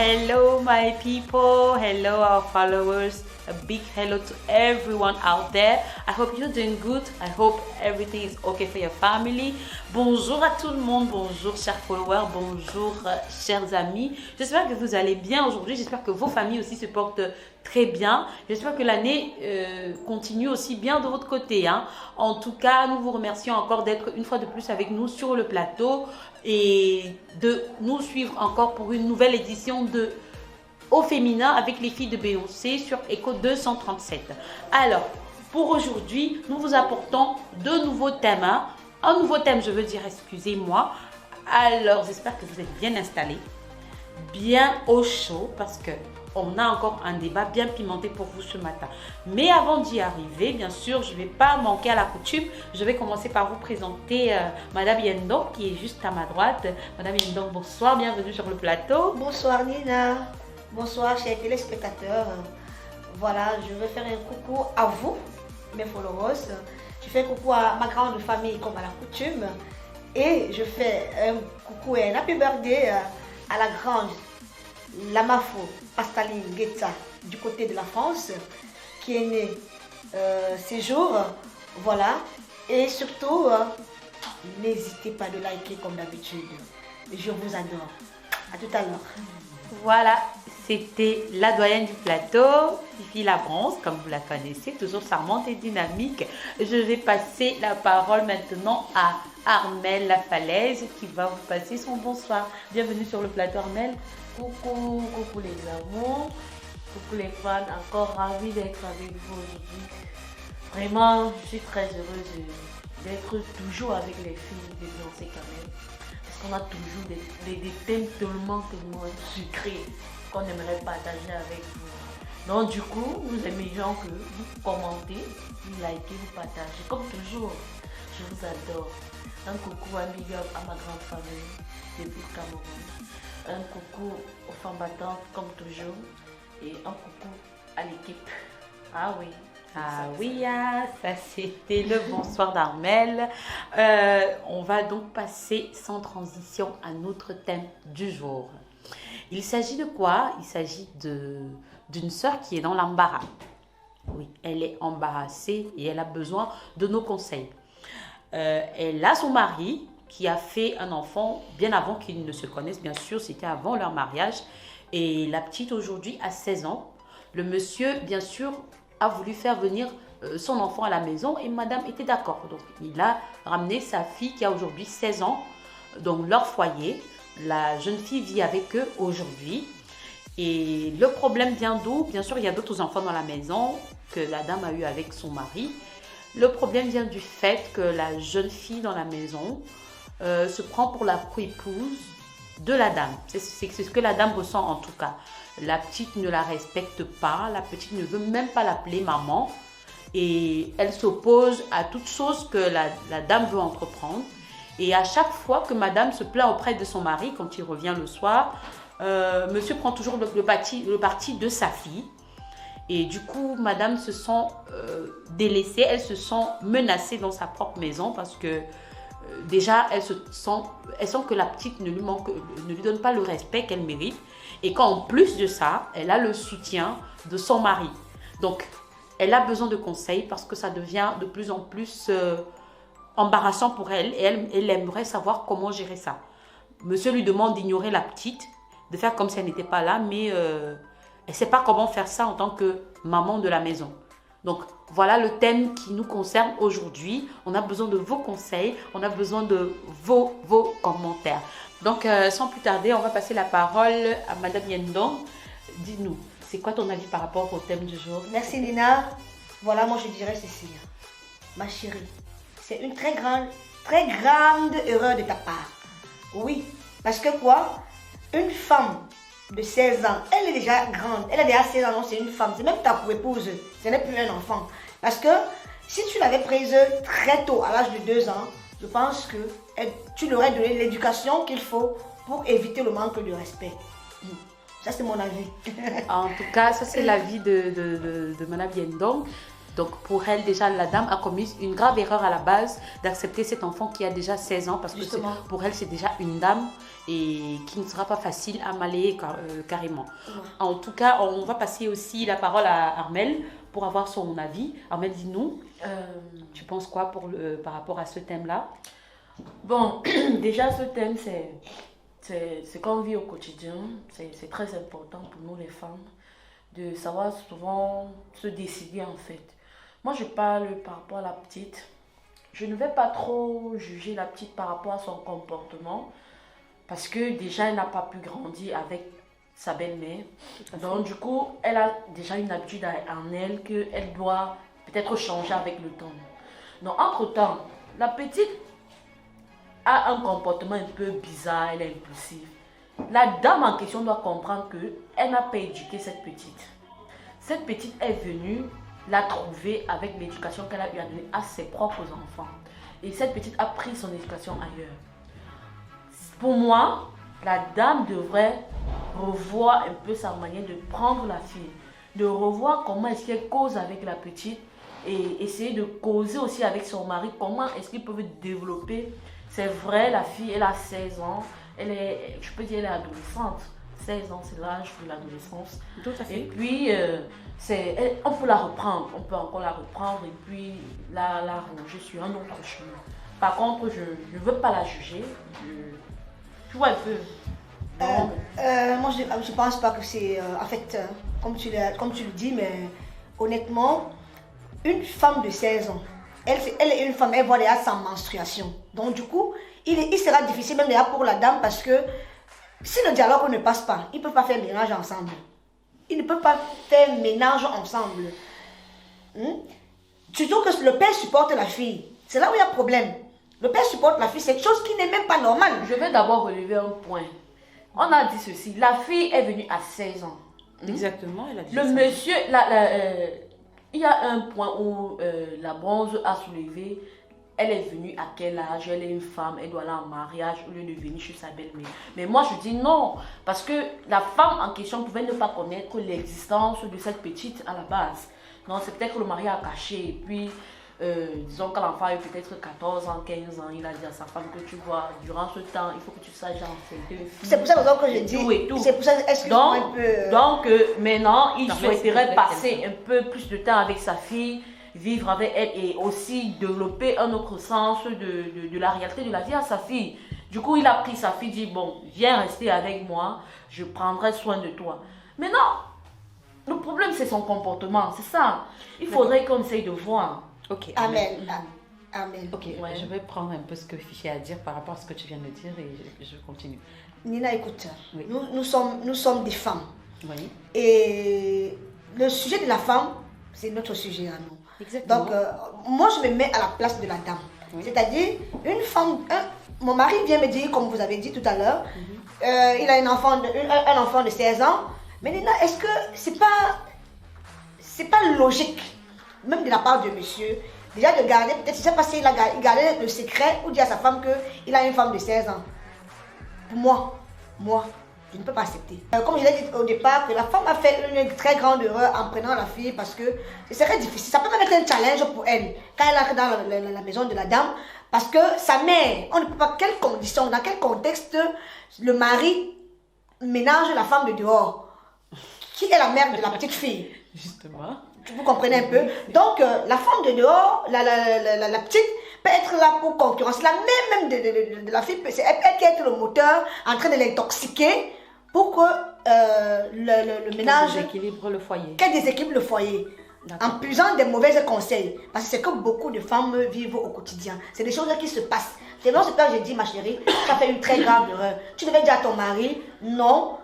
Hello, my people. Hello, our followers. A big hello to everyone out there. I hope you're doing good. I hope everything is okay for your family. Bonjour à tout le monde. Bonjour, chers followers. Bonjour, chers amis. J'espère que vous allez bien aujourd'hui. J'espère que vos familles aussi se portent très bien. J'espère que l'année continue aussi bien de votre côté. En tout cas, nous vous remercions encore d'être une fois de plus avec nous sur le plateau et de nous suivre encore pour une nouvelle édition de Au Féminin avec les filles de Beyoncé sur Echo 237. Alors, pour aujourd'hui, nous vous apportons deux nouveaux thèmes. Un nouveau thème, je veux dire, excusez-moi. Alors, j'espère que vous êtes bien installés, bien au chaud, parce que on a encore un débat bien pimenté pour vous ce matin. Mais avant d'y arriver, bien sûr, je ne vais pas manquer à la coutume. Je vais commencer par vous présenter Madame Yendong, qui est juste à ma droite. Madame Yendong, bonsoir, bienvenue sur le plateau. Bonsoir Nina, bonsoir chers téléspectateurs. Voilà, je veux faire un coucou à vous, mes followers. Je fais un coucou à ma grande famille comme à la coutume. Et je fais un coucou et un happy birthday à la grande Lamafo Pastaline Guetta du côté de la France qui est née ces jours. Voilà. Et surtout, n'hésitez pas de liker comme d'habitude. Je vous adore. À tout à l'heure. Voilà, c'était la doyenne du plateau, Fifi Labronce, comme vous la connaissez, toujours charmante et dynamique. Je vais passer la parole maintenant à Armelle Lafalaise qui va vous passer son bonsoir. Bienvenue sur le plateau, Armelle. Coucou les amours, coucou les fans, encore ravi d'être avec vous aujourd'hui. Vraiment, je suis très heureuse d'être toujours avec les filles de Beyoncé quand même. Parce qu'on a toujours des thèmes tellement sucrés qu'on aimerait partager avec vous. Donc du coup, nous aimerions que vous commentez, vous likez, vous partagez. Comme toujours, je vous adore. Un coucou, un big up à ma grande famille depuis le Cameroun. Un coucou aux femmes battantes comme toujours et un coucou à l'équipe. Ah oui. Ah oui, ça c'était le bonsoir d'Armelle. On va donc passer sans transition à notre thème du jour. Il s'agit de quoi? Il s'agit d'une sœur qui est dans l'embarras. Oui, elle est embarrassée et elle a besoin de nos conseils. Elle a son mari qui a fait un enfant bien avant qu'ils ne se connaissent, bien sûr, c'était avant leur mariage. Et la petite aujourd'hui a 16 ans. Le monsieur, bien sûr, a voulu faire venir son enfant à la maison et madame était d'accord. Donc, il a ramené sa fille qui a aujourd'hui 16 ans dans leur foyer. La jeune fille vit avec eux aujourd'hui. Et le problème vient d'où? Bien sûr, il y a d'autres enfants dans la maison que la dame a eu avec son mari. Le problème vient du fait que la jeune fille dans la maison se prend pour la coépouse de la dame. C'est ce que la dame ressent en tout cas. La petite ne la respecte pas, la petite ne veut même pas l'appeler maman et elle s'oppose à toute chose que la dame veut entreprendre. Et à chaque fois que madame se plaint auprès de son mari, quand il revient le soir, monsieur prend toujours le parti de sa fille. Et du coup, madame se sent délaissée, elle se sent menacée dans sa propre maison parce que déjà, elle sent que la petite ne lui donne pas le respect qu'elle mérite. Et qu'en plus de ça, elle a le soutien de son mari. Donc, elle a besoin de conseils parce que ça devient de plus en plus embarrassant pour elle. Et elle aimerait savoir comment gérer ça. Monsieur lui demande d'ignorer la petite, de faire comme si elle n'était pas là, mais elle ne sait pas comment faire ça en tant que maman de la maison. Donc, voilà le thème qui nous concerne aujourd'hui. On a besoin de vos conseils, on a besoin de vos commentaires. Donc, sans plus tarder, on va passer la parole à Madame Yendong. Dis-nous, c'est quoi ton avis par rapport au thème du jour? Merci Nina. Voilà, moi je dirais ceci. Ma chérie, c'est une très grande erreur de ta part. Oui, parce que quoi? Une femme de 16 ans, elle est déjà grande, elle a déjà 16 ans, non, c'est une femme, c'est même ta épouse, ce n'est plus un enfant. Parce que si tu l'avais prise très tôt, à l'âge de 2 ans, je pense que tu lui aurais donné l'éducation qu'il faut pour éviter le manque de respect. Ça, c'est mon avis. En tout cas, ça c'est l'avis de Madame Yendong. Donc pour elle, déjà, la dame a commis une grave erreur à la base d'accepter cet enfant qui a déjà 16 ans parce que pour elle, c'est déjà une dame et qui ne sera pas facile à malayer carrément. Ouais. En tout cas, on va passer aussi la parole à Armelle pour avoir son avis. Armelle, dis-nous, tu penses quoi par rapport à ce thème-là? Bon, déjà ce thème, c'est ce qu'on vit au quotidien. C'est très important pour nous les femmes de savoir souvent se décider en fait. Moi, je parle par rapport à la petite. Je ne vais pas trop juger la petite par rapport à son comportement parce que déjà, elle n'a pas pu grandir avec sa belle-mère. Donc, du coup, elle a déjà une habitude en elle qu'elle doit peut-être changer avec le temps. Donc, entre-temps, la petite a un comportement un peu bizarre, elle est impulsive. La dame en question doit comprendre qu'elle n'a pas éduqué cette petite. Cette petite est venue la trouver avec l'éducation qu'elle a eu à donner à ses propres enfants. Et cette petite a pris son éducation ailleurs. Pour moi, la dame devrait revoir un peu sa manière de prendre la fille, de revoir comment est-ce qu'elle cause avec la petite et essayer de causer aussi avec son mari, comment est-ce qu'ils peuvent développer. C'est vrai, la fille, elle a 16 ans, je peux dire elle est adolescente. 16 ans, c'est l'âge de l'adolescence. Tout à fait. Et puis, on peut la reprendre, on peut encore la reprendre et puis la ranger sur un autre chemin. Par contre, je ne veux pas la juger. Tu vois un peu. Moi, je ne pense pas que c'est... en fait, comme tu le dis, mais honnêtement, une femme de 16 ans, elle est une femme, elle voit déjà sa menstruation. Donc, du coup, il sera difficile même déjà pour la dame parce que si le dialogue ne passe pas, ils ne peuvent pas faire ménage ensemble. Ils ne peuvent pas faire ménage ensemble. Surtout que le père supporte la fille. C'est là où il y a problème. Le père supporte la fille, c'est quelque chose qui n'est même pas normal. Je vais d'abord relever un point. On a dit ceci, la fille est venue à 16 ans. Exactement, elle a dit le monsieur, il y a un point où la bronze a soulevé. Elle est venue à quel âge? Elle est une femme, elle doit aller en mariage au lieu de venir chez sa belle-mère. Mais moi je dis non, parce que la femme en question pouvait ne pas connaître l'existence de cette petite à la base. Non, c'est peut-être que le mari a caché et puis disons que l'enfant a eu peut-être 14 ans, 15 ans, il a dit à sa femme que tu vois, durant ce temps, il faut que tu saches enceinte une fille. C'est pour ça que je dis. Tout et tout. C'est pour ça, excuse-moi un peu. Donc maintenant, il souhaiterait passer un peu plus de temps avec sa fille, vivre avec elle et aussi développer un autre sens de la réalité de la vie à sa fille. Du coup, il a pris sa fille, dit bon, viens rester avec moi, je prendrai soin de toi. Maintenant, le problème c'est son comportement, c'est ça. Il faudrait qu'on essaye de voir. Ok. Amen. Amen. Ok, ouais. Je vais prendre un peu ce que Fifi a à dire par rapport à ce que tu viens de dire et je continue. Nina, écoute, oui. nous sommes des femmes. Oui. Et le sujet de la femme, c'est notre sujet à nous. Exactement. Donc, moi, je me mets à la place de la dame. Oui. C'est-à-dire, une femme, mon mari vient me dire, comme vous avez dit tout à l'heure, il a un enfant de 16 ans. Mais Nina, est-ce que c'est pas logique, même de la part de monsieur, déjà de garder, peut-être, je ne sais pas s'il a gardé le secret ou dire à sa femme qu'il a une femme de 16 ans. Pour moi, je ne peux pas accepter. Comme je l'ai dit au départ, que la femme a fait une très grande erreur en prenant la fille parce que ce serait difficile. Ça peut même être un challenge pour elle quand elle entre dans la maison de la dame parce que sa mère, on ne peut pas, quelles conditions, dans quel contexte le mari ménage la femme de dehors qui est la mère de la petite fille. Justement. Vous comprenez un peu? Donc, la femme de dehors, la petite, peut être là pour concurrencer. La mère même de la fille, elle peut être le moteur en train de l'intoxiquer pour que le ménage... Qu'elle déséquilibre le foyer. Qu'elle déséquilibre le foyer. En puisant des mauvais conseils. Parce que c'est que beaucoup de femmes vivent au quotidien. C'est des choses qui se passent. C'est dans ce cas que j'ai dit, ma chérie, tu as fait une très grave erreur. Tu devais dire à ton mari, non,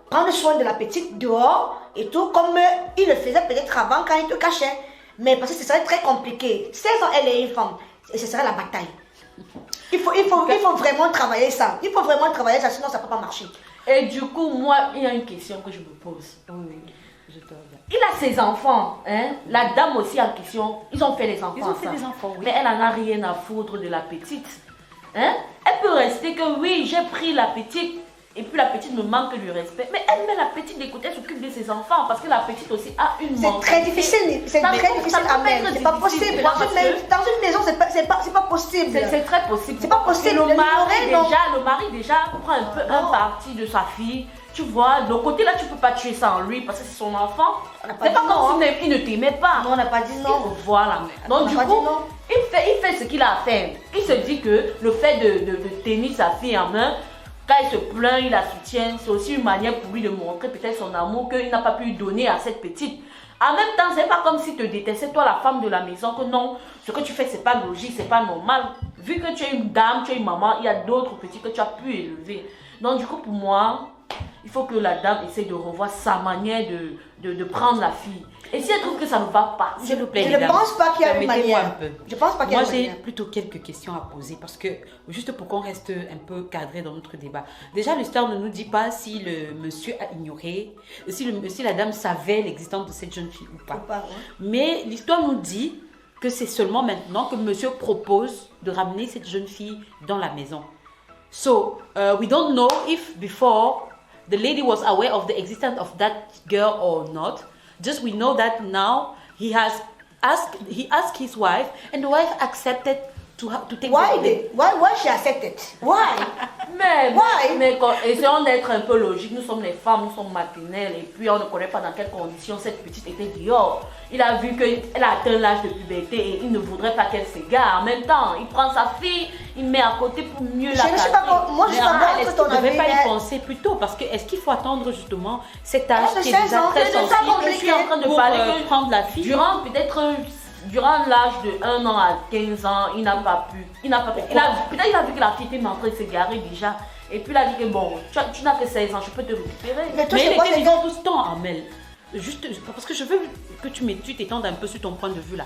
prendre soin de la petite dehors et tout, comme il le faisait peut-être avant quand il te cachait. Mais parce que ce serait très compliqué. 16 ans, elle est une femme. Et ce serait la bataille. Il faut vraiment travailler ça. Il faut vraiment travailler ça, sinon ça ne peut pas marcher. Et du coup, moi, il y a une question que je me pose. Oui, je te regarde. Il a ses enfants, hein? La dame aussi en question, ils ont fait les enfants. Ils ont fait des enfants, oui. Mais elle n'en a rien à foutre de la petite. Hein? Elle peut rester que oui, j'ai pris la petite. Et puis la petite me manque du respect. Mais elle met la petite de côté, elle s'occupe de ses enfants parce que la petite aussi a une C'est très difficile, Amel. C'est pas possible. Dans une maison, c'est pas possible. C'est très possible. C'est pas possible. Le mari déjà prend un peu un parti de sa fille. Tu vois, de côté là, tu peux pas tuer ça en lui parce que c'est son enfant. C'est pas comme s'il ne t'aimait pas. Non, on n'a pas dit non. Voilà. Donc du coup, il fait ce qu'il a à faire. Il se dit que le fait de tenir sa fille en main, quand il se plaint, il la soutient. C'est aussi une manière pour lui de montrer peut-être son amour qu'il n'a pas pu donner à cette petite. En même temps, c'est pas comme si te détestait toi la femme de la maison que non, ce que tu fais c'est pas logique, c'est pas normal. Vu que tu es une dame, tu es une maman, il y a d'autres petits que tu as pu élever. Donc du coup pour moi, il faut que la dame essaie de revoir sa manière de prendre la fille. Et si elle trouve que ça ne va pas, s'il vous plaît, je ne pense pas qu'il y a une manière. Je pense pas qu'il y a une manière. Moi, j'ai plutôt quelques questions à poser parce que, juste pour qu'on reste un peu cadré dans notre débat. Déjà, l'histoire ne nous dit pas si le monsieur a ignoré, si la dame savait l'existence de cette jeune fille ou pas. Mais l'histoire nous dit que c'est seulement maintenant que monsieur propose de ramener cette jeune fille dans la maison. So, we don't know if before the lady was aware of the existence of that girl or not. Just we know that now he asked his wife, and the wife accepted to take why she accepted? Why? Mais essayons d'être un peu logique. Nous sommes les femmes, nous sommes maternelles, et puis on ne connaît pas dans quelles conditions cette petite était dehors. Il a vu qu'elle a atteint l'âge de puberté et il ne voudrait pas qu'elle s'égare. En même temps, il prend sa fille, il met à côté pour mieux la cacher. Moi, je sais pas est-ce qu'il ne devrait pas y penser plus tôt? Parce que est-ce qu'il faut attendre justement cet âge qui est déjà très sensible? Je suis en train de parler de prendre la fille. Durant l'âge de 1 an à 15 ans, il n'a pas pu. Peut-être il a vu que la fille était en train de s'égarer déjà. Et puis il a dit que bon, tu n'as que 16 ans, je peux te récupérer. Mais il était vivant tout ce temps, Amel. Juste parce que je veux que tu t'étendes un peu sur ton point de vue là.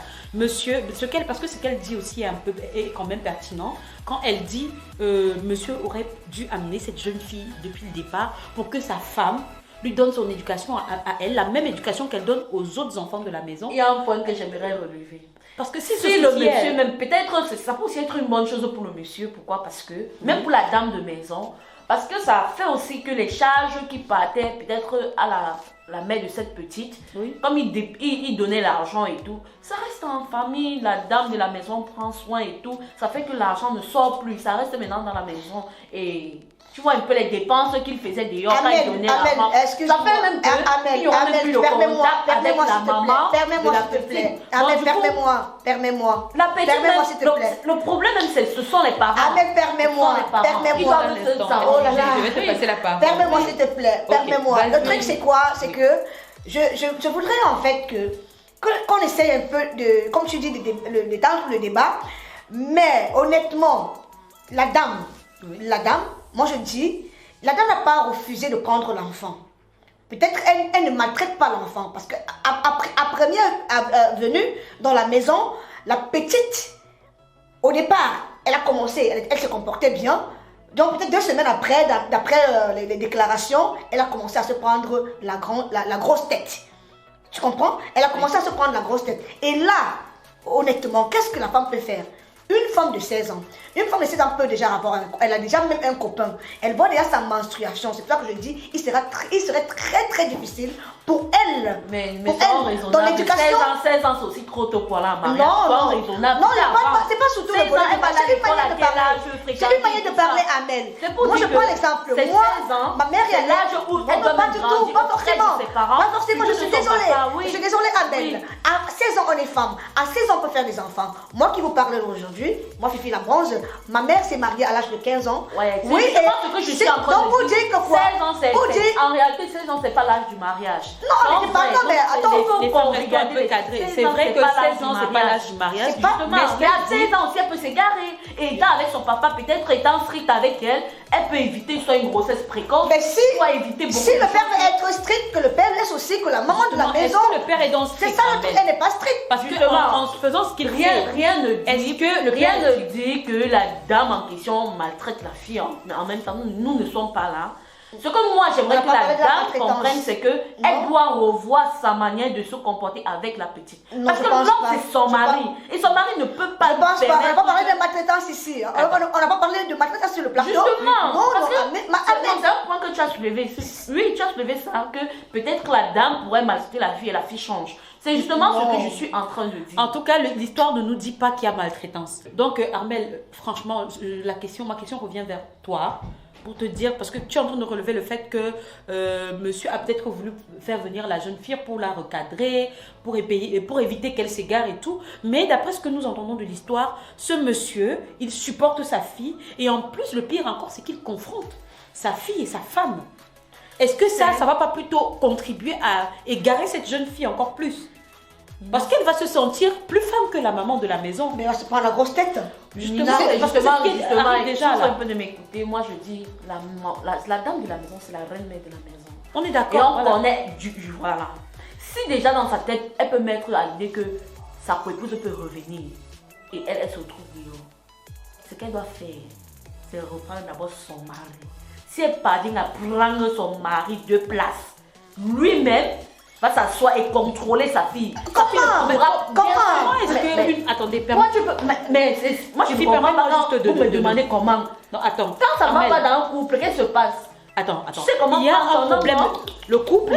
Parce que ce qu'elle dit aussi est quand même pertinent. Quand elle dit monsieur aurait dû amener cette jeune fille depuis le départ pour que sa femme lui donne son éducation à elle, la même éducation qu'elle donne aux autres enfants de la maison. Il y a un point que j'aimerais relever. Parce que si le monsieur, même peut-être, ça peut aussi être une bonne chose pour le monsieur. Pourquoi? Parce que, même pour la dame de maison, parce que ça fait aussi que les charges qui partaient peut-être à la mère de cette petite, comme il donnait l'argent et tout, ça reste en famille, la dame de la maison prend soin et tout, ça fait que l'argent ne sort plus, ça reste maintenant dans la maison et tu vois un peu les dépenses qu'il faisait dehors quand il donnait l'argent. Ça fait même qu'il n'y aura même plus le contact avec la maman de la petite. Permets-moi. La petite, le problème même, ce sont les parents. Amel, permets-moi. Je vais te passer la parole. Permets-moi s'il te plaît, permets-moi. Le truc c'est quoi? C'est que je voudrais en fait qu'on essaye un peu de, comme tu dis, d'étendre le débat. Mais honnêtement, la dame, moi je dis, la dame n'a pas refusé de prendre l'enfant. Peut-être elle ne maltraite pas l'enfant parce qu'à première venue dans la maison, la petite, au départ, elle a commencé, elle se comportait bien. Donc peut-être 2 semaines après, d'après les déclarations, elle a commencé à se prendre la grosse tête. Tu comprends? Elle a commencé à se prendre la grosse tête. Et là, honnêtement, qu'est-ce que la femme peut faire? Une femme de 16 ans. Une femme de 16 ans peut déjà avoir elle a déjà même un copain. Elle voit déjà sa menstruation. C'est pour ça que je dis, il serait très très difficile pour elle. Mais dans l'éducation. 16 ans, c'est aussi trop tôt pour la mariage. Non, c'est pas surtout le bonheur. C'est une manière de parler. C'est une manière de parler à Amel. Moi, je prends l'exemple. Moi, ma mère, elle est l'âge où elle ne pas du tout, pas forcément. Pas forcément, je suis désolée. Je suis désolée, Amel. À 16 ans, on est femme. À 16 ans, on peut faire des enfants. Moi qui vous parle aujourd'hui, moi, Fifi la bronze, ma mère s'est mariée à l'âge de 15 ans. Oui, et ce que je suis en train de vous dire que quoi? 16 ans, en réalité, 16 ans, c'est pas l'âge du mariage. Non, mais attends, les femmes restent un peu cadrées. C'est vrai que 16 ans, c'est pas l'âge du mariage. Mais à 16 ans aussi, elle peut s'égarer. Et étant avec son papa, peut-être étant strict avec elle, elle peut éviter soit une grossesse précoce, soit éviter beaucoup de choses. Si le père veut être strict, que le père laisse aussi que la maman de la maison. Est-ce que le père est donc strict? C'est ça le truc, elle n'est pas stricte. Parce que en faisant ce qu'il fait, rien ne dit que la dame en question maltraite la fille. Mais en même temps, nous ne sommes pas là. Ce que moi j'aimerais On que n'a pas la parlé de la dame maltraitance. comprenne, c'est que Non. elle doit revoir sa manière de se comporter avec la petite. Non, Parce je que pense l'homme pas. c'est son Je mari. Et son mari ne peut pas Je pense pas, on n'a permettre pas parlé de maltraitance ici. On n'a pas parlé de maltraitance sur le plateau. Justement, Non, parce non, que c'est un point que tu as soulevé. Oui, tu as soulevé ça, que peut-être que la dame pourrait maltraiter la fille et la fille change. C'est justement Non. ce que je suis en train de dire. En tout cas, l'histoire ne nous dit pas qu'il y a maltraitance. Donc, Armel, franchement, ma question revient vers toi pour te dire, parce que tu es en train de relever le fait que monsieur a peut-être voulu faire venir la jeune fille pour la recadrer, pour éviter qu'elle s'égare et tout. Mais d'après ce que nous entendons de l'histoire, ce monsieur, il supporte sa fille. Et en plus, le pire encore, c'est qu'il confronte sa fille et sa femme. Est-ce que ça va pas plutôt contribuer à égarer cette jeune fille encore plus? Parce qu'elle va se sentir plus femme que la maman de la maison. Mais elle va se prendre la grosse tête. Justement, Nina, parce que c'est ce qui arrive déjà, déjà là. un peu de m'écouter. Moi, je dis, la dame de la maison, c'est la reine-mère de la maison. On est Et d'accord. on voilà. connaît voilà. Si déjà dans sa tête, elle peut mettre à l'idée que sa coépouse peut revenir et elle se retrouve dehors, ce qu'elle doit faire, c'est reprendre d'abord son mari. Si elle parvient à prendre son mari de place, lui-même va s'asseoir et contrôler sa fille. Sa fille ne pourra Comment Est-ce que attendez, Moi, tu peux. Moi, je Suffit, comprends pas permets-moi quand juste de- vous me de- demandez comment. Non, attends. Quand ça ne va Armel, pas dans un couple, qu'est-ce qui se passe? Attends. Tu sais comment il y a prendre un ton problème. nom, non? Le couple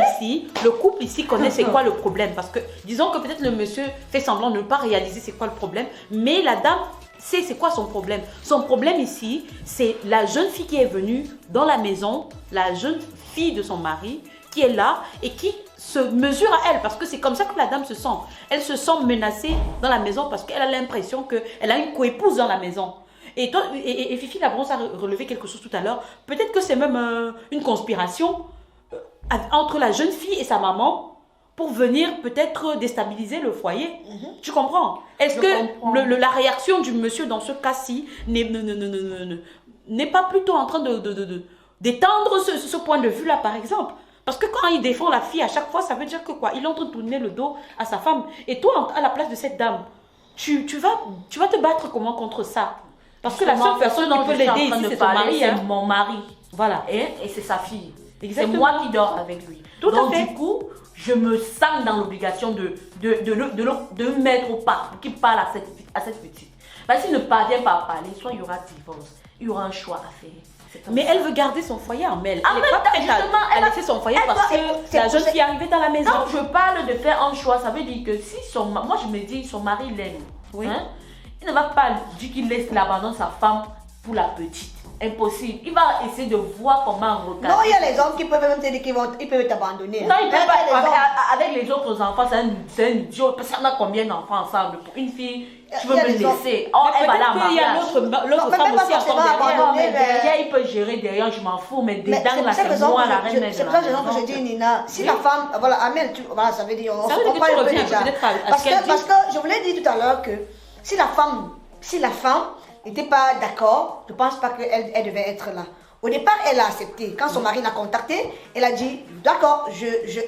ici connaît c'est quoi le problème. Parce que disons que peut-être le monsieur fait semblant de ne pas réaliser c'est quoi le problème, mais la dame sait c'est quoi son problème. Son problème ici, c'est la jeune fille qui est venue dans la maison, la jeune fille de son mari qui est là et qui se mesure à elle, parce que c'est comme ça que la dame se sent. Elle se sent menacée dans la maison parce qu'elle a l'impression qu'elle a une coépouse dans la maison. Et, toi, et Fifi Labronce a relevé quelque chose tout à l'heure. Peut-être que c'est même une conspiration entre la jeune fille et sa maman pour venir peut-être déstabiliser le foyer. Tu comprends? Est-ce Je que comprends. la réaction du monsieur dans ce cas-ci n'est pas plutôt en train d'étendre ce point de vue-là, par exemple? Parce que quand il défend la fille à chaque fois, ça veut dire que quoi? Il est en train de tourner le dos à sa femme. Et toi, à la place de cette dame, tu vas te battre comment contre ça? Parce que la seule personne qui peut l'aider ici, c'est son mari. c'est Hein? mon mari. Voilà. Et c'est sa fille. C'est Exactement. moi qui dors avec lui. Tout Donc à fait. du coup, je me sens dans l'obligation de le mettre au pas pour qu'il parle à cette petite. Parce qu'il ne parvient pas à parler, soit il y aura divorce, il y aura un choix à faire. C'est comme Mais ça. elle veut garder son foyer, Armel. Ah, Elle mais n'est pas prête justement, à laisser son foyer parce que la jeune fille est arrivée dans la maison. Quand je parle de faire un choix, ça veut dire que si moi je me dis son mari l'aime, Oui. hein, il ne va pas dire qu'il laisse l'abandon de sa femme pour la petite. Impossible. Il va essayer de voir comment regarder. Non, il y a les hommes qui peuvent même te dire qu'ils peuvent t'abandonner. Non, il peut y a pas. les hommes- Avec les autres enfants, c'est un idiot. Parce qu'on a combien d'enfants ensemble? Pour une fille, tu veux Il y a me les hommes. laisser. Oh, elle va là en Peut-être qu'il y a mariage. l'autre mais femme même pas aussi encore forcément derrière. abandonner. Non, mais mais- derrière, il peut gérer derrière, je m'en fous. Mais Mais dedans, là, c'est c'est moi la reine c'est pour ça que je dis, Nina, si la femme, voilà, Amel, voilà, ça veut dire, on Ça veut dire que comprend tu un peu reviens déjà. peut-être à Parce ce qu'elle que je vous l'ai dit tout à l'heure que si la femme n'était pas d'accord, je ne pense pas qu'elle devait être là. Au départ, elle a accepté. Quand son mari l'a contactée, elle a dit, d'accord,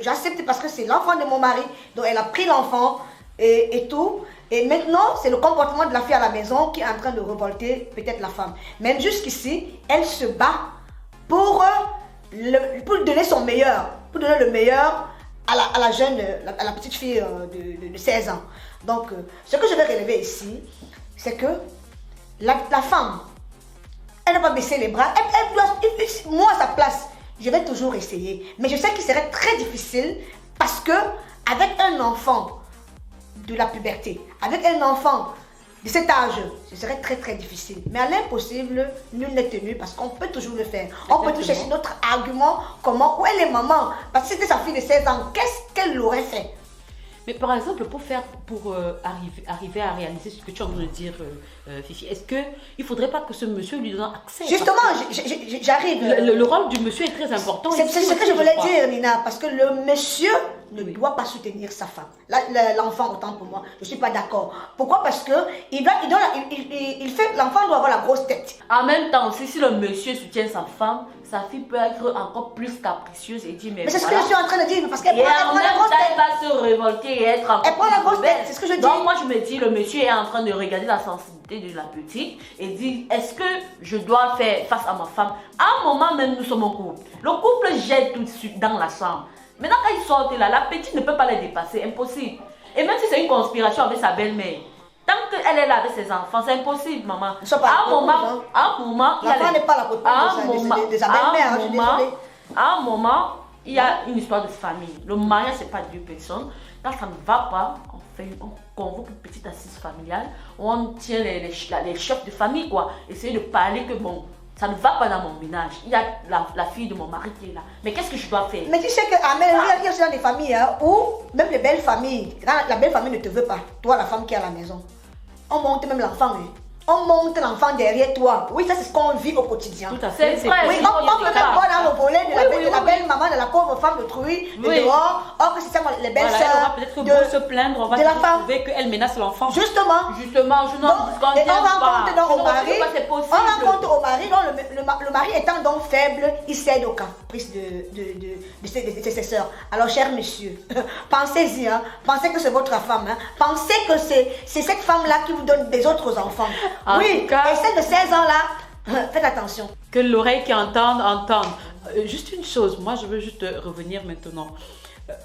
j'accepte parce que c'est l'enfant de mon mari. Donc elle a pris l'enfant et tout. Et maintenant, c'est le comportement de la fille à la maison qui est en train de révolter peut-être la femme. Même jusqu'ici, elle se bat pour donner son meilleur, pour donner le meilleur à la jeune, à la petite fille de 16 ans. Donc, ce que je vais relever ici, c'est que la femme, elle n'a pas baissé les bras. Moi, à sa place, je vais toujours essayer. Mais je sais qu'il serait très difficile parce que avec un enfant de la puberté, avec un enfant de cet âge, ce serait très très difficile. Mais à l'impossible, nul n'est tenu parce qu'on peut toujours le faire. On peut toujours chercher notre argument, où est les mamans? Parce que c'était sa fille de 16 ans, qu'est-ce qu'elle aurait fait? Mais par exemple, pour arriver à réaliser ce que tu es en train de dire, Fifi, est-ce qu'il ne faudrait pas que ce monsieur lui donne accès? Justement, j'arrive. Le rôle du monsieur est très important. C'est ici ce que aussi, je voulais crois. dire, Nina, parce que le monsieur ne doit pas soutenir sa femme. L'enfant, autant pour moi, je ne suis pas d'accord. Pourquoi? Parce que l'enfant doit avoir la grosse tête. En même temps, si le monsieur soutient sa femme, sa fille peut être encore plus capricieuse et dire Mais c'est ce que voilà. je suis en train de dire, parce qu'elle Et prend en la même grosse temps, elle tête. va se révolter et être encore Elle prend la plus grosse tête, mauvaise. c'est ce que je dis. Donc moi je me dis, le monsieur est en train de regarder la sensibilité côté de la petite et dire, est-ce que je dois faire face à ma femme? À un moment même, nous sommes en couple. Le couple jette tout de suite dans la chambre. Maintenant, quand ils sortent là, la petite ne peut pas les dépasser, impossible. Et même si c'est une conspiration avec sa belle-mère, tant qu'elle est là avec ses enfants, c'est impossible, maman. À un moment, l'enfant n'est pas la côté de sa belle-mère, je suis désolée. À un moment, il y a une histoire de famille. Le mariage, c'est pas deux personnes. Quand ça ne va pas, on convoque une petite assise familiale où on tient les chefs de famille, quoi. Essayer de parler que bon, ça ne va pas dans mon ménage. Il y a la fille de mon mari qui est là. Mais qu'est-ce que je dois faire? Mais tu sais que il y a dans des familles où même les belles familles, la belle famille ne te veut pas. Toi, la femme qui est à la maison. On monte même l'enfant. On monte l'enfant derrière toi. Oui, ça c'est ce qu'on vit au quotidien. Tout à fait. Oui, on peut même voir dans le volet de la belle maman, de la pauvre femme d'autrui, de dehors. Or que c'est ça les belles sœurs. Peut-être que pour se plaindre, on va trouver qu'elle menace l'enfant. Justement, je n'en et on rencontre donc au mari. On rencontre au mari, le mari étant donc faible, il cède au caprice de ses sœurs. Alors, cher monsieur, pensez-y, hein, pensez que c'est votre femme, hein, pensez que c'est cette femme-là qui vous donne des autres enfants. Oui, et celle de 16 ans-là, faites attention. Que l'oreille qui entende. Juste une chose, moi je veux juste revenir maintenant.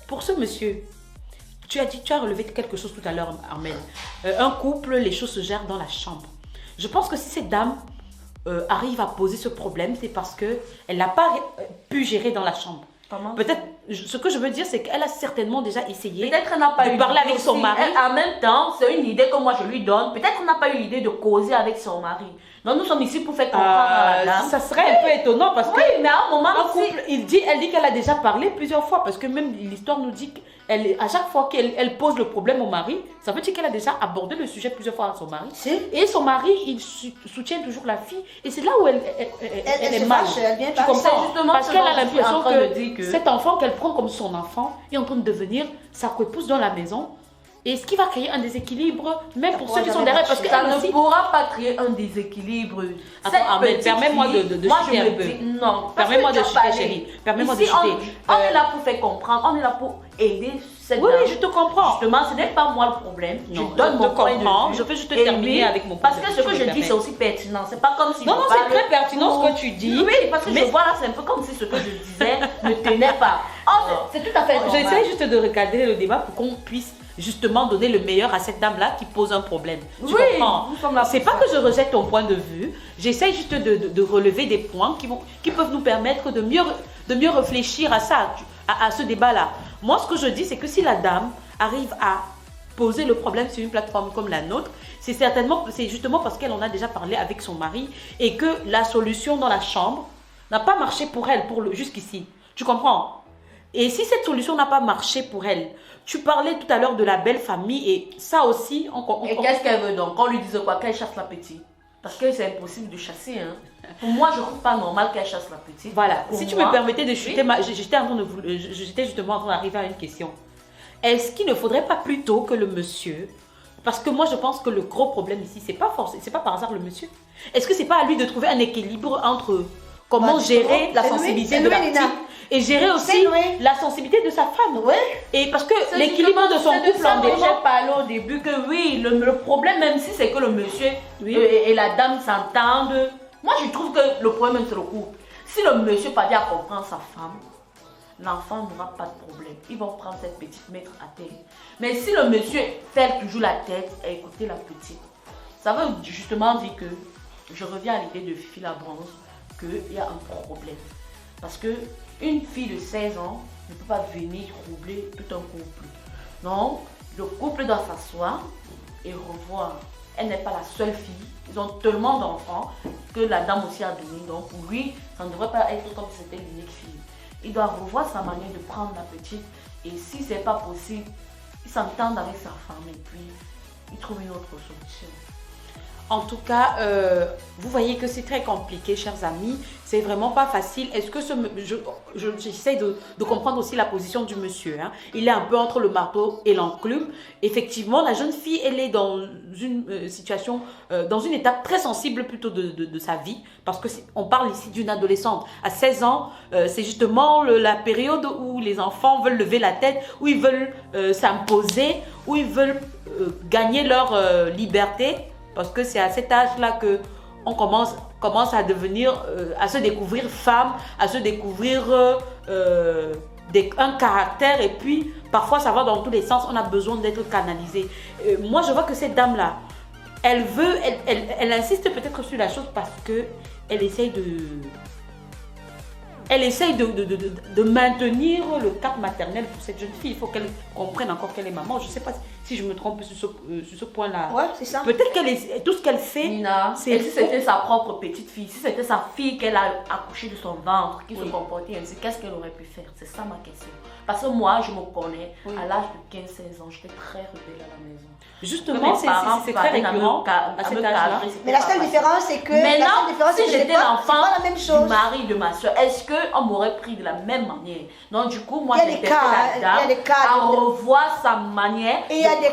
Pour ce monsieur, tu as relevé quelque chose tout à l'heure, Armel. Un couple, les choses se gèrent dans la chambre. Je pense que si cette dame arrive à poser ce problème, c'est parce qu'elle n'a pas pu gérer dans la chambre. Peut-être, ce que je veux dire, c'est qu'elle a certainement déjà essayé de parler avec son mari. En même temps, c'est une idée que moi je lui donne. Peut-être qu'on n'a pas eu l'idée de causer avec son mari. Donc nous sommes ici pour faire comprendre à la dame. Ça serait un peu étonnant parce que mais à un moment, elle dit qu'elle a déjà parlé plusieurs fois parce que même l'histoire nous dit qu'à chaque fois qu'elle pose le problème au mari, ça veut dire qu'elle a déjà abordé le sujet plusieurs fois à son mari. Et son mari, il soutient toujours la fille et c'est là où elle est mal. Tu comprends? Parce qu'elle a l'impression que cet enfant qu'elle prend comme son enfant est en train de devenir sa coépouse dans la maison. Et ce qui va créer un déséquilibre, même pour ceux qui sont derrière, parce que ça ne pourra pas créer un déséquilibre. Attends, permets-moi de chuter un peu. Non, permets-moi de chuter, chérie. Permets-moi de chuter. On est là pour faire comprendre, on est là pour aider cette dame. Oui, je te comprends. Justement, ce n'est pas moi le problème. Je donne mon point de vue. Je veux juste terminer avec mon point de vue. Parce que ce que je dis, c'est aussi pertinent. C'est pas comme si. Non, c'est très pertinent ce que tu dis. Oui, parce que je vois là, c'est un peu comme si ce que je disais ne tenait pas. C'est tout à fait normal. J'essaie juste de recadrer le débat pour qu'on puisse justement donner le meilleur à cette dame-là qui pose un problème. Tu comprends? C'est pas que je rejette ton point de vue. J'essaie juste de relever des points qui peuvent nous permettre de mieux réfléchir à ça, à ce débat-là. Moi, ce que je dis, c'est que si la dame arrive à poser le problème sur une plateforme comme la nôtre, c'est justement parce qu'elle en a déjà parlé avec son mari et que la solution dans la chambre n'a pas marché pour elle jusqu'ici. Tu comprends? Et si cette solution n'a pas marché pour elle, tu parlais tout à l'heure de la belle famille et ça aussi... Et qu'est-ce qu'elle veut donc? Qu'on lui dise quoi? Qu'elle chasse la petite? Parce que c'est impossible de chasser. Hein. Pour moi, je ne trouve pas normal qu'elle chasse la petite. Voilà. Si tu me permettais de chuter, j'étais justement en train d'arriver à une question. Est-ce qu'il ne faudrait pas plutôt que le monsieur... Parce que moi, je pense que le gros problème ici, c'est pas par hasard le monsieur. Est-ce que c'est pas à lui de trouver un équilibre entre comment gérer la sensibilité de la petite et gérer aussi la sensibilité de sa femme. Oui. Et parce que l'équilibre de son couple en dépend. J'ai parlé au début que oui, le problème même si c'est que le monsieur et la dame s'entendent. Moi je trouve que le problème c'est le couple. Si le monsieur parvient à comprendre sa femme, l'enfant n'aura pas de problème. Ils vont prendre cette petite, mettre à terre. Mais si le monsieur fait toujours la tête et écouter la petite, ça veut justement dire que, je reviens à l'idée de Fifi Labranche, qu'il y a un problème. Parce que une fille de 16 ans ne peut pas venir troubler tout un couple. Donc, le couple doit s'asseoir et revoir. Elle n'est pas la seule fille. Ils ont tellement d'enfants que la dame aussi a donné. Donc, pour lui, ça ne devrait pas être comme si c'était l'unique fille. Il doit revoir sa manière de prendre la petite. Et si ce n'est pas possible, il s'entend avec sa femme et puis il trouve une autre solution. En tout cas, vous voyez que c'est très compliqué, chers amis. C'est vraiment pas facile. Est-ce que j'essaie de comprendre aussi la position du monsieur. Hein. Il est un peu entre le marteau et l'enclume. Effectivement, la jeune fille, elle est dans une situation, dans une étape très sensible plutôt de sa vie. Parce qu'on parle ici d'une adolescente. À 16 ans, c'est justement la période où les enfants veulent lever la tête, où ils veulent s'imposer, où ils veulent gagner leur liberté. parce que c'est à cet âge-là que on commence à devenir, à se découvrir femme, à se découvrir un caractère, et puis parfois ça va dans tous les sens, on a besoin d'être canalisé. Moi je vois que cette dame-là, elle insiste peut-être sur la chose parce que elle essaye de maintenir le cap maternel pour cette jeune fille. Il faut qu'elle comprenne encore qu'elle est maman. Je ne sais pas si je me trompe sur ce point-là. Ouais, c'est ça. Peut-être tout ce qu'elle fait, Nina, et si c'était sa propre petite fille, si c'était sa fille qu'elle a accouchée de son ventre, qui se comportait ainsi, qu'est-ce qu'elle aurait pu faire? C'est ça ma question. Parce que moi, je me connais, à l'âge de 15-16 ans, j'étais très rebelle à la maison. Justement, c'est très récurrent à cet âge-là. Mais la seule différence, c'est que maintenant, si j'étais l'enfant du mari de ma soeur, est-ce qu'on m'aurait pris de la même manière? Donc du coup, moi, il y a j'étais des cas à revoir sa manière. Il y a des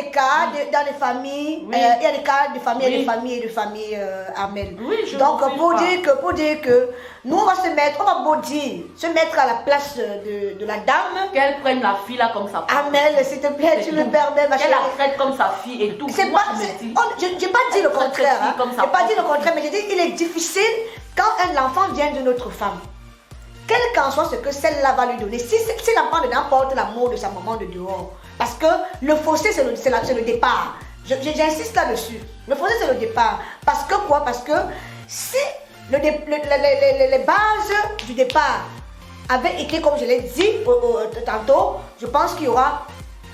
cas dans les familles, il y a des cas de famille et de famille Armel. Oui, je donc pour dire que nous on va se mettre à la place de la dame. Qu'elle prenne la fille là comme ça. Amel, s'il te plaît, tu me permets, ma chérie. Qu'elle la traite comme sa fille et tout. Je n'ai pas dit le contraire. Je n'ai pas dit le contraire, mais j'ai dit il est difficile quand un enfant vient d'une autre femme. Quel qu'en soit ce que celle-là va lui donner, si l'enfant dedans porte l'amour de sa maman de dehors, parce que le fossé c'est le départ. J'insiste là-dessus. Le fossé c'est le départ. Parce que quoi? Parce que si les bases du départ avaient été, comme je l'ai dit tantôt, je pense qu'il y aura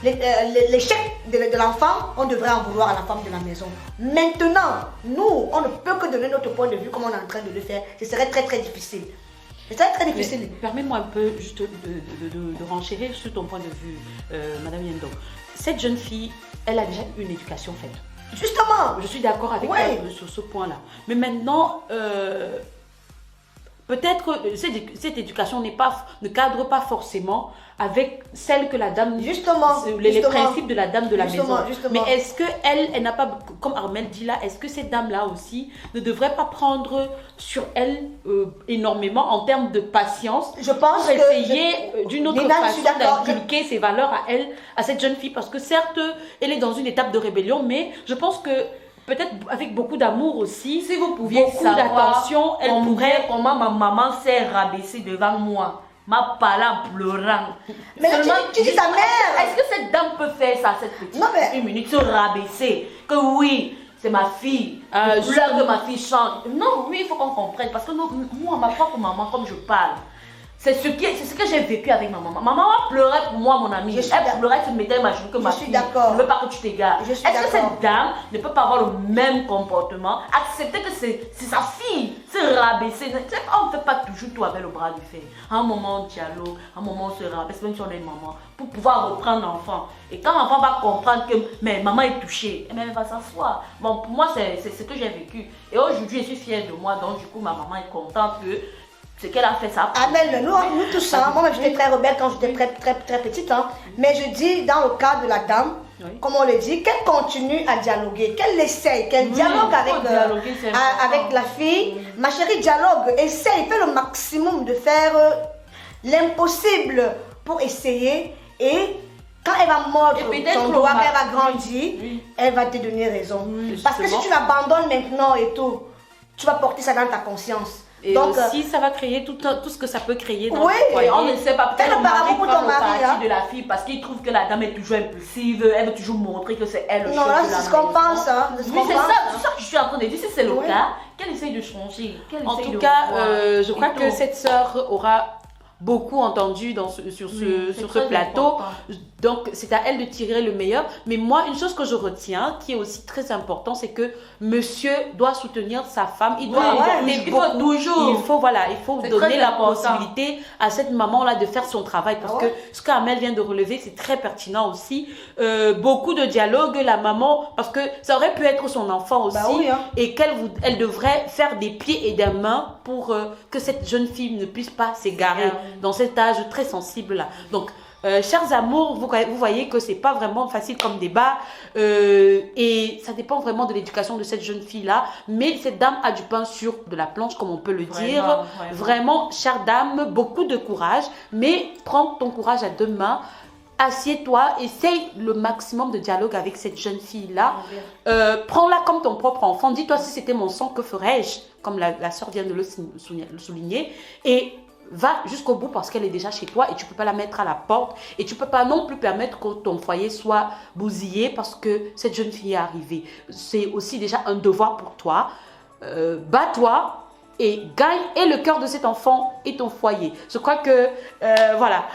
l'échec de l'enfant, on devrait en vouloir à la femme de la maison. Maintenant, nous, on ne peut que donner notre point de vue comme on est en train de le faire. Ce serait très très difficile. C'est très difficile. Permets-moi un peu juste de renchérir sur ton point de vue, Madame Yendo. Cette jeune fille, elle a déjà une éducation faite. Justement. Je suis d'accord avec elle sur ce point-là. Mais maintenant, peut-être cette éducation ne cadre pas forcément avec celle que la dame... Justement. Les principes de la dame de la maison. Justement. Mais est-ce qu'elle n'a pas, comme Armel dit là, est-ce que cette dame-là aussi ne devrait pas prendre sur elle énormément en termes de patience, je pense pour essayer d'une autre façon d'inculquer ses valeurs à elle, à cette jeune fille? Parce que certes, elle est dans une étape de rébellion, mais je pense que peut-être avec beaucoup d'amour aussi, si vous pouviez beaucoup d'attention, elle pourrait... Comment ma maman s'est rabaissée devant moi, m'a parlé en pleurant. Mais là, tu dis ta mère. Est-ce que cette dame peut faire ça, cette petite une minute, se rabaisser? Que oui, c'est ma fille. Je pleure que ma fille chante. Non, oui, il faut qu'on comprenne. Parce que moi, ma propre maman, comme je parle, c'est ce que j'ai vécu avec ma maman. Ma maman pleurait pour moi, mon amie. Elle pleurait, elle se mettait à ma joue que ma fille. Je ne veux pas que tu t'égares. Est-ce que cette dame ne peut pas avoir le même comportement? Accepter que c'est sa fille, se rabaisser. On ne fait pas toujours tout avec le bras du fer. À un moment, on dialogue, à un moment, on se rabaisse, même si on est maman, pour pouvoir reprendre l'enfant. Et quand l'enfant va comprendre que mais maman est touchée, elle va s'asseoir. Bon, pour moi, c'est ce que j'ai vécu. Et aujourd'hui, je suis fière de moi. Donc, du coup, ma maman est contente que ce qu'elle a fait ça. Amel, nous tous, moi j'étais très rebelle quand j'étais très petite, hein. Mais je dis dans le cas de la dame, comme on le dit, qu'elle continue à dialoguer, qu'elle essaye, qu'elle dialogue avec la fille. Ma chérie, dialogue, essaye, fais le maximum de faire l'impossible pour essayer, et quand elle va mordre ton doigt, elle va grandir, elle va te donner raison. Parce que si tu l'abandonnes maintenant et tout, tu vas porter ça dans ta conscience. Et donc, aussi, ça va créer tout ce que ça peut créer dans le foyer. On ne sait pas, peut-être le mari prend le parti de la fille parce qu'il trouve que la dame est toujours impulsive, elle veut toujours montrer que c'est elle le chef de la maison. Non, c'est ce qu'on pense. Oui, c'est ça que je suis en train de dire. Si c'est le cas, qu'elle essaye de changer. En tout cas, je crois que cette sœur aura beaucoup entendu sur ce plateau. Important. Donc, c'est à elle de tirer le meilleur. Mais moi, une chose que je retiens, qui est aussi très important, c'est que monsieur doit soutenir sa femme. Il doit il faut toujours. Il faut donner la possibilité à cette maman-là de faire son travail. Parce que ce qu'Amel vient de relever, c'est très pertinent aussi. Beaucoup de dialogue, la maman, parce que ça aurait pu être son enfant aussi. Et elle devrait faire des pieds et des mains pour que cette jeune fille ne puisse pas s'égarer dans cet âge très sensible là. Donc, chers amours, vous voyez que c'est pas vraiment facile comme débat et ça dépend vraiment de l'éducation de cette jeune fille là, mais cette dame a du pain sur de la planche, comme on peut le dire. Vraiment, chère dame, beaucoup de courage, mais prends ton courage à deux mains. assieds-toi, essaye le maximum de dialogue avec cette jeune fille-là. Prends-la comme ton propre enfant. Dis-toi, si c'était mon sang, que ferais-je? Comme la soeur vient de le souligner. Et va jusqu'au bout parce qu'elle est déjà chez toi et tu ne peux pas la mettre à la porte. Et tu ne peux pas non plus permettre que ton foyer soit bousillé parce que cette jeune fille est arrivée. C'est aussi déjà un devoir pour toi. Bats-toi et gagne et le cœur de cet enfant et ton foyer. Je crois que, voilà,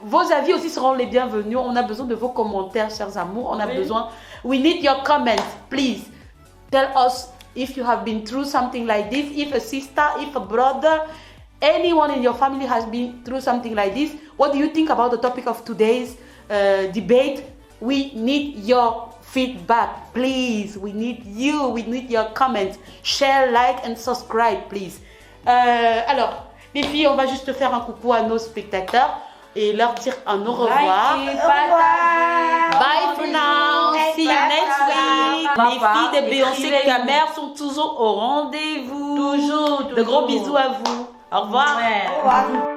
vos avis aussi seront les bienvenus. On a besoin de vos commentaires, chers amours. On a besoin. We need your comments. Please tell us if you have been through something like this. If a sister, if a brother, anyone in your family has been through something like this. What do you think about the topic of today's debate? We need your feedback, please. We need you. We need your comments. Share, like and subscribe, please. Alors, les filles, on va juste faire un coucou à nos spectateurs et leur dire un au revoir. Bye for now. See you next week. Les filles de Beyoncé Camer sont toujours au rendez-vous. Toujours. De gros bisous à vous. Au revoir. Au revoir.